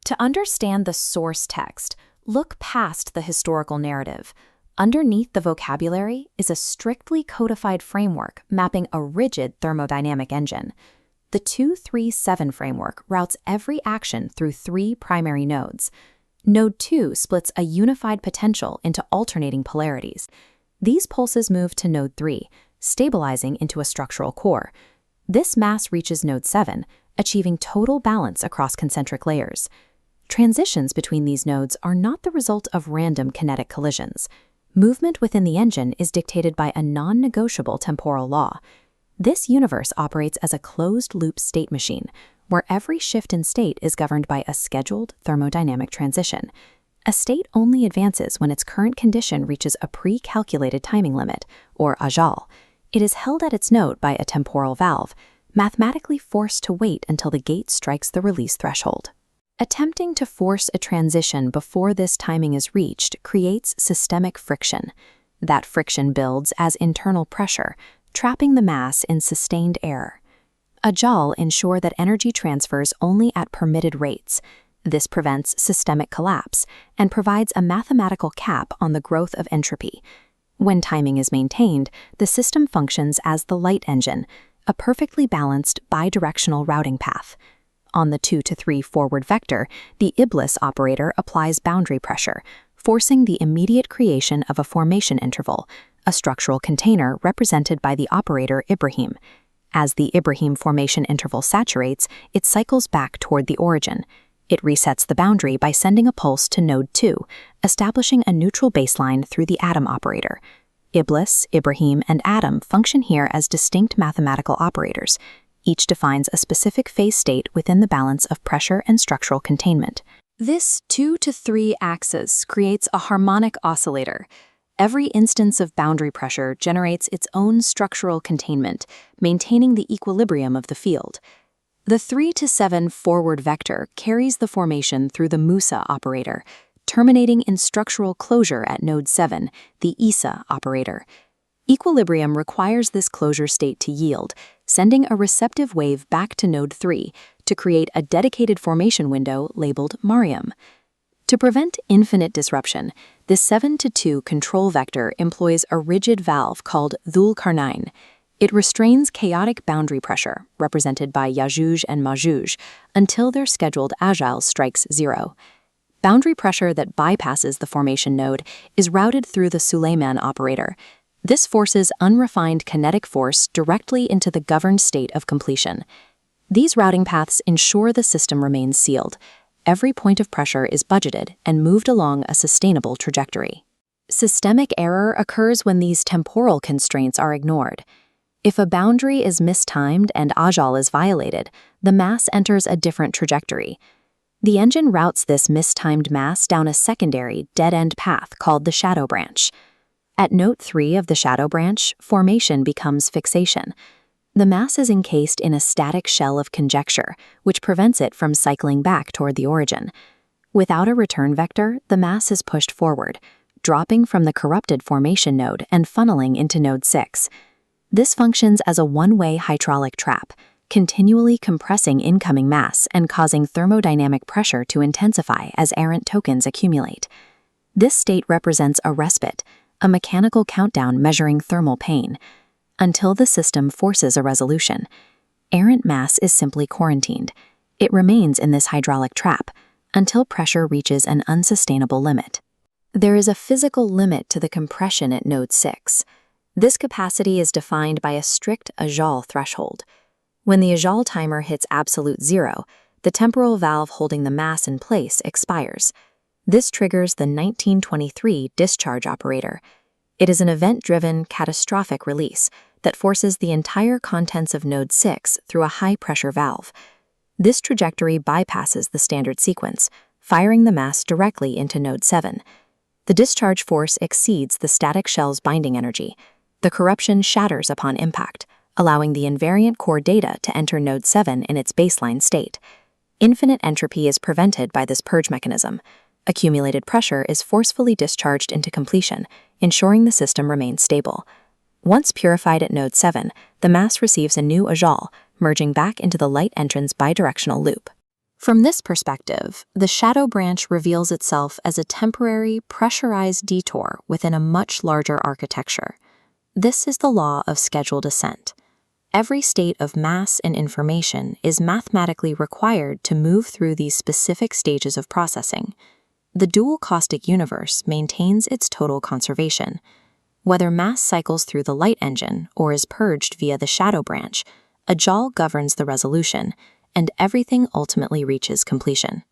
To understand the source text, look past the historical narrative. Underneath the vocabulary is a strictly codified framework mapping a rigid thermodynamic engine. The 2-3-7 framework routes every action through 3 primary nodes. Node 2 splits a unified potential into alternating polarities. These pulses move to Node 3, stabilizing into a structural core. This mass reaches Node 7, achieving total balance across concentric layers. Transitions between these nodes are not the result of random kinetic collisions. Movement within the engine is dictated by a non-negotiable temporal law. This universe operates as a closed-loop state machine, where every shift in state is governed by a scheduled thermodynamic transition. A state only advances when its current condition reaches a pre-calculated timing limit, or Ajal. It is held at its node by a temporal valve, mathematically forced to wait until the gate strikes the release threshold. Attempting to force a transition before this timing is reached creates systemic friction. That friction builds as internal pressure, trapping the mass in sustained air. Ajal ensure that energy transfers only at permitted rates. This prevents systemic collapse and provides a mathematical cap on the growth of entropy. When timing is maintained, the system functions as the light engine, a perfectly balanced bidirectional routing path. On the 2-3 forward vector, the Iblīs operator applies boundary pressure, forcing the immediate creation of a formation interval, a structural container represented by the operator Ibrāhīm. As the Ibrāhīm formation interval saturates, it cycles back toward the origin. It resets the boundary by sending a pulse to node 2, establishing a neutral baseline through the Ādam operator. Iblīs, Ibrāhīm, and Ādam function here as distinct mathematical operators. Each defines a specific phase state within the balance of pressure and structural containment. This 2-3 axis creates a harmonic oscillator. Every instance of boundary pressure generates its own structural containment, maintaining the equilibrium of the field. The 3-7 forward vector carries the formation through the Mūsā operator, terminating in structural closure at node 7, the ʿīsā operator. Equilibrium requires this closure state to yield, sending a receptive wave back to node 3 to create a dedicated formation window labeled Maryam. To prevent infinite disruption, this 7-2 control vector employs a rigid valve called Dhūl-Qarnayn. It restrains chaotic boundary pressure, represented by Yāʾjūj and Māģūj, until their scheduled Ajal strikes 0. Boundary pressure that bypasses the formation node is routed through the Sulaymān operator. This forces unrefined kinetic force directly into the governed state of completion. These routing paths ensure the system remains sealed. Every point of pressure is budgeted and moved along a sustainable trajectory. Systemic error occurs when these temporal constraints are ignored. If a boundary is mistimed and Ajal is violated, the mass enters a different trajectory. The engine routes this mistimed mass down a secondary, dead-end path called the shadow branch. At node 3 of the shadow branch, formation becomes fixation. The mass is encased in a static shell of conjecture, which prevents it from cycling back toward the origin. Without a return vector, the mass is pushed forward, dropping from the corrupted formation node and funneling into node 6. This functions as a one-way hydraulic trap, continually compressing incoming mass and causing thermodynamic pressure to intensify as errant tokens accumulate. This state represents a respite, a mechanical countdown measuring thermal pain. Until the system forces a resolution, errant mass is simply quarantined. It remains in this hydraulic trap until pressure reaches an unsustainable limit. There is a physical limit to the compression at node 6. This capacity is defined by a strict Ajal threshold. When the Ajal timer hits absolute 0, the temporal valve holding the mass in place expires. This triggers the 1923 discharge operator. It is an event-driven, catastrophic release that forces the entire contents of node 6 through a high-pressure valve. This trajectory bypasses the standard sequence, firing the mass directly into node 7. The discharge force exceeds the static shell's binding energy. The corruption shatters upon impact, allowing the invariant core data to enter node 7 in its baseline state. Infinite entropy is prevented by this purge mechanism. Accumulated pressure is forcefully discharged into completion, ensuring the system remains stable. Once purified at node 7, the mass receives a new Ajal, merging back into the light entrance bidirectional loop. From this perspective, the shadow branch reveals itself as a temporary, pressurized detour within a much larger architecture. This is the law of scheduled ascent. Every state of mass and information is mathematically required to move through these specific stages of processing. The dual caustic universe maintains its total conservation. Whether mass cycles through the light engine or is purged via the shadow branch, Ajal governs the resolution, and everything ultimately reaches completion.